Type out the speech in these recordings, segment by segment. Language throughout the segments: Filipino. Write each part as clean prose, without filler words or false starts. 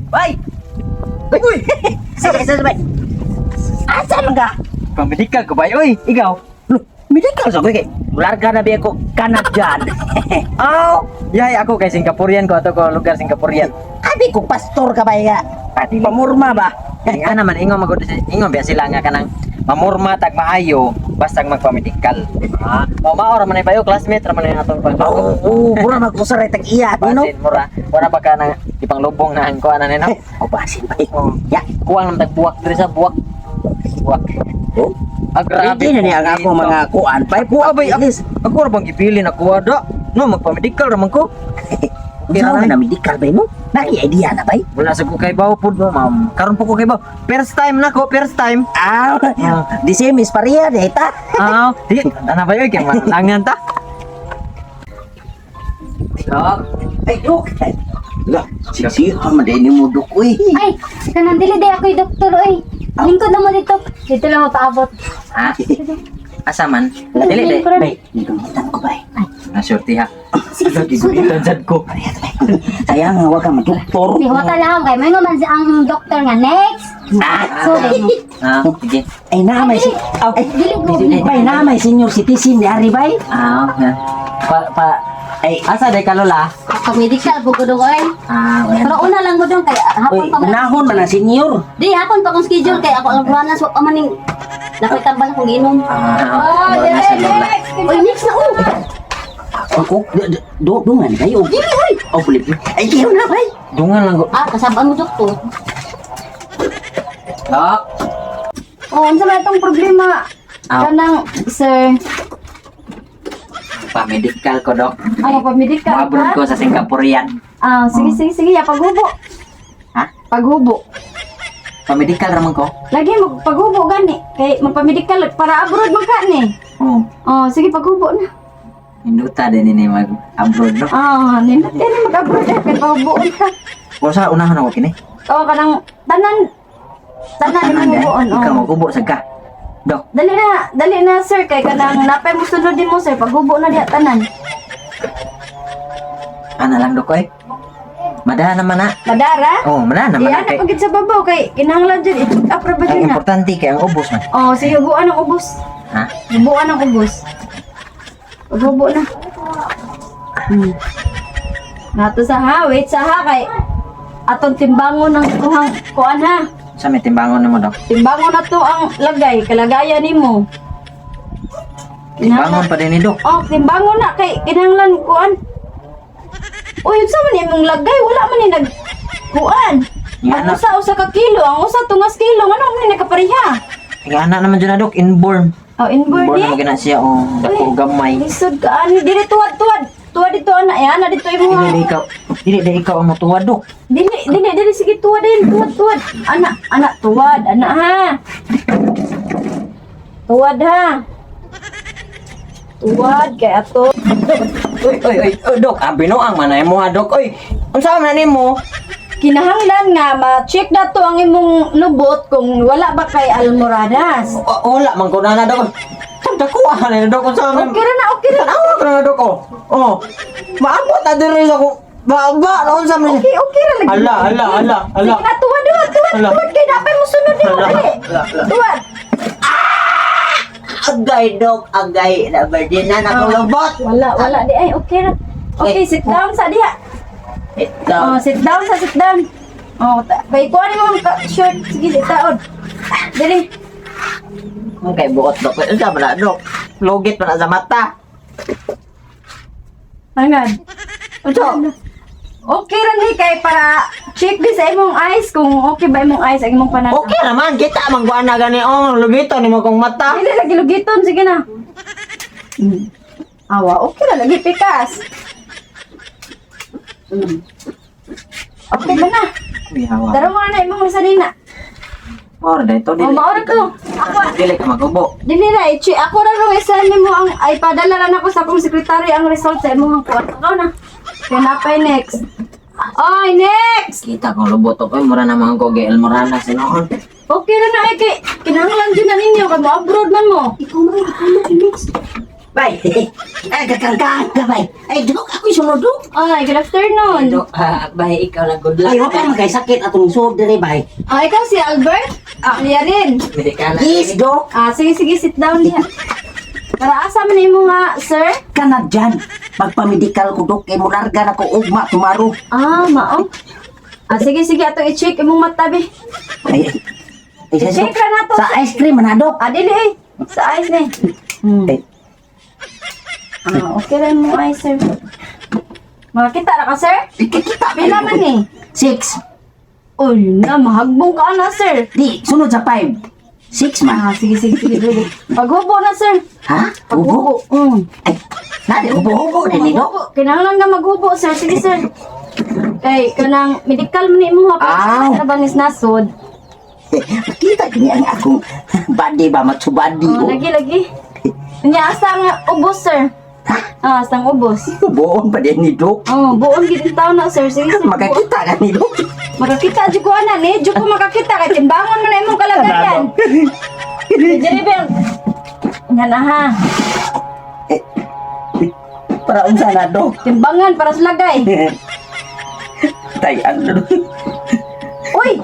Bay! Uy! Sabay! Asan ka? Pamedical ko ba? Uy, ikaw. Loh, medical sa ko kay. Larga na biya ko kanat dyan. Oh, yay ako kay Singaporean ko ato ko lugar Singaporean. Abi ko pastor ka ba ya? Pati Pamurma ba? nga naman ingon magud ingon biya sila nga kanang mamurma tag maayo basta magpamedical. O maora man bayo classmate ra man atong pagbago. Mura magkusar tag iya, no? Basin mura. Wala pa ka nang ipanglubong na ang kuan na no. O basin ba? Ya, Kuwang nam tag buwak diri sa buwak. Buwak. oh. Grabe. Hindi na niya ang ako mga kuan. Pay po Abay, ako ra bang gipili na kuha da? No, magpamedical ra man ko. Kira na medical ba mo? Naki idea na ba? Wala sa ko kay bawo pud no, ma'am. Karon po ko kay bawo. First time na ko, first time. Di same is pareha deta. Di ana ba yoy kay malangan ta? Dok, Ay, dok. Lah, sisihan man din mo dok uy. Ay, kanang dili day ako'y doktor oy. Lingkod na mo dito. Dito lang mapaabot. ha? Asa man? Dili Dili dai. ko rin. Bay, gigamatan ko bay. Na surti ha. Sige, sige, sige. Tanjad ko. Kaya nga wag ka madoktor. Di wata lang kay may naman ang doktor nga next. So, mo. Sige. Ay namay si Dili ko. Bay namay senior citizen di ari bay. Ay, asa day ka lola? Ako medical po ko dong oy. Pero una lang ko dong kay Uy, hapon pa man. unahon man ang senior. Di hapon pa kong schedule kay ako ang ruanas wa pa maning dapat tambal akong giinom. Oy, next na oh. Ako, dungan kayo. Dili oy. Oh, pulip. Ay, kayo na bay. Dungan lang ko. Kasabaan mo doktor. Dok. Oh, unsa man itong problema? Kanang sir, Pa-medical ko, Dok. ako pa medical Abroad ko ka? sa Singaporean. Sige, ya paghubo. Ha? Paghubo. Pa-medical raman ko. Lagi mo paghubo gani kay magpa-medical para abroad man ka ni. Oh, Sige paghubo na. induta din ini mag-abroad, no? Nindot din mag-abroad kay paghuboon ka. O sa unahan ako kini. Kanang tanan Tanan ni day. paghuboon. Ikaw magubo sa ka. Dok, Dali na sir kay kanang napay mo sunodin mo sir paghubo na diha tanan. ana lang dok eh. Madahan naman na. Madara? Oh, madahan naman na. Ana pagid sa babaw kay kinahanglan jud i-check up ra ba Ang jud na. importante kay ang ubos man. Sige hubuan ang ubos. Ha? Hubuan ang ubos. Paghubo na. Nato sa ha, wait sa ha kay atong timbangon ng kuan ha. Sa may timbangon nimo, Dok. Timbangon na to ang lagay, kalagayan nimo. Timbangon pa din ni Dok. Timbangon na kay kinahanglan kuan. Unsa man imong lagay? Wala man ni nag kuan. Yan Ang na. usa ka kilo, ang usa tungas kilo, ano man ni nakapareha? Kaya anak naman dyan na, Dok. Inborn. Inborn Inborn ni. naman gina siya. Oh, dako gamay. Lisod ka ani dili tuwad. Tuwad dito ana, ana dito imo. Dili ikaw. Dili ikaw ang mutuwa, Dok. Dili sige tuwad din, tuwad. Anak tuwad, anak ha. Tuwad ha. Tuwad kay ato. Uy, Dok. Binoang manay mo ha, Dok. Uy, unsa man nimo? Kinahanglan nga ma-check na to ang imong lubot kung wala ba kay almoradas. Wala man ko na, Dok. Dakuha na, Dok. Unsa man? Okay ra na. Tanawa ka na, Dok. Oh. Maabot na diri sa ko. Baba, naon sa man. Okay ra lagi. Ala. Sige na, tuwad. Ala. Tuwad kay dapat mo sunod mo Ala. dali. Tuwad. Agay, dok. Agay. Nabardin na nakulubot. Wala di ay okay ra. Okay, sit down sa diha. Ito. Sit down. Kay kuha ni mo short. Sige, taod. Dali. Okay, buot, dok. Unsa man na, dok? Lugit man na sa mata. Hangad. Okay ra ni kay para check di sa imong eyes kung okay ba imong eyes ang imong pananaw. Okay naman. Kita mangguan na gani. Oh, lugito ni mo kong mata. Dili lagi lugiton, sige na. Awa, okay ra lagi pikas. Okay ba na? Bihawa. Daro mo na imong salina. Or dito Maura to. Ako, Dili ka magubo. dili na i-check. Ako ra ro isa nimo ang ay padala na ako sa akong sekretary ang result sa imong kuwan. Ikaw na. Kaya napay next. Oy, next! Kita kong lubot ko. Mura na mga goge. Elmorana sinoon. Okay na na, kay kinahanglan dyan na ninyo, kay mo abroad man mo. Ikaw na, next. Bay. Ay, kakangkaan ka, bay. Ay, Dok, ako'y sunod, Dok. Ay, good afternoon. Dok, bay, ikaw na good luck. Ay, wala man kay sakit atong sunod dire, bay. Ikaw si Albert? Liya rin. Medikal. Yes, Dok. Sige, sit down diha. Para asa man imo nga, sir? Kana dyan. Pagpamedikal ko, Dok, kay mo larga na ko ugma tomorrow. Mao. Sige, ato i-check imong mata be. Ay, I-check ra na to. Sa ice cream, na, Dok. Dili eh. Sa eyes ni. Ay, Okay lang mo eyes, sir. Makakita na ka, sir? ikikita Pila man ni? 6. Uy na, mahagbong ka na, sir. Di, sunod sa 5. 6 man. Sige, dili. Paghubo na, sir. Ha? Ubo? Ay, nadi, ubo-ubo din ni, Dok. Kinahanglan nga maghubo, sir. Sige, sir. Kay, kanang medical mo ni mo ha. Aw. Para bangis nasod. Kita kini ang akong body ba, matsubadi. Lagi. Nya, asa nga ubos, sir. Asa nga ubos. Buon pa din ni, Dok. Buon gid taon na, sir. Sige, sir. Makakita ka ni, Dok. Makakita jud ko ana ni, jud ko makakita kay timbangon man na imong kalagayan. Jeribel. Nga na ha. Para unsa na, Dok. Timbangan para sa lagay. Tay, ano? Uy.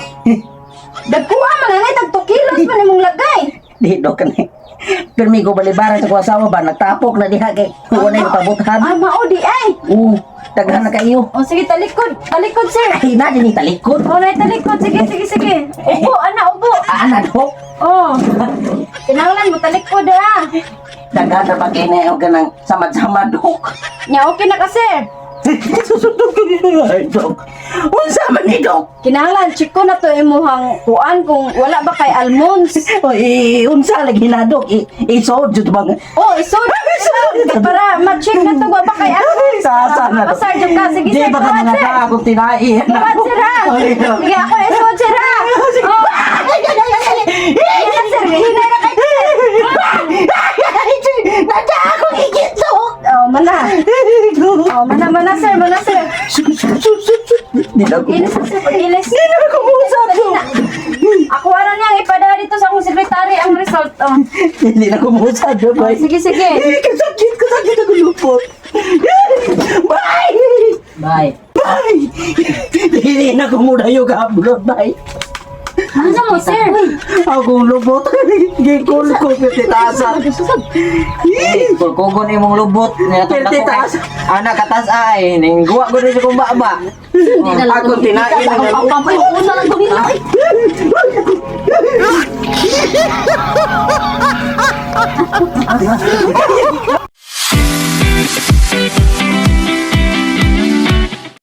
Dagkuha man na tag 2 kilos man imong lagay. Di, Dok, kani. Pirmi ko balibaran sa kuwasawa ba, nagtapok na diha kay wala yung pabutan. Mao di ay. Daghan na kayo. Sige talikod, sir. Ay, na din talikod. Nay talikod. Sige. Ubo, ubo. Ana, Dok. Kinahanglan mo talikod ha. Daghan na pag o ganang samad-samad, Dok. Nya okay na ka, sir. Susundok ko nila, Dok. Unsa man ni, Dok? Kinahanglan check ko na to imuhang kuan kung wala ba kay almonds. Oy, unsa lagi na, Dok? Isod jud bang. Isod. Para ma-check na to ba kay almonds. Sasa na, Dok. Pasar jud ka. Sige, Di sir. ba ka kuhan, mga sir. ka akong tinain? Kuhan, sir, ha. Sige, ako na isod, sir, ha. Yan, sir. Hinay na kayo, sir. Nada ako higit, Dok. Mana, sir. Di na ko. Ilis, sir. Ilis. Di na ko musap, Dok. Ako ano niya, ipadala dito sa akong sekretary ang result. Hindi na ko musap, Dok. Sige. Kasakit ako lupot. Bye! Bye. Bye! Hindi na ko muna yung upload, bye. Ano mo, sir? Akong lubot. Gikol ko, pititasan. Kulkugon imong lubot. Pititasan. Anak katas ay, ning guwa ko rin sa kumbaba. Akong tinain. Pampayuuna lang ko nila.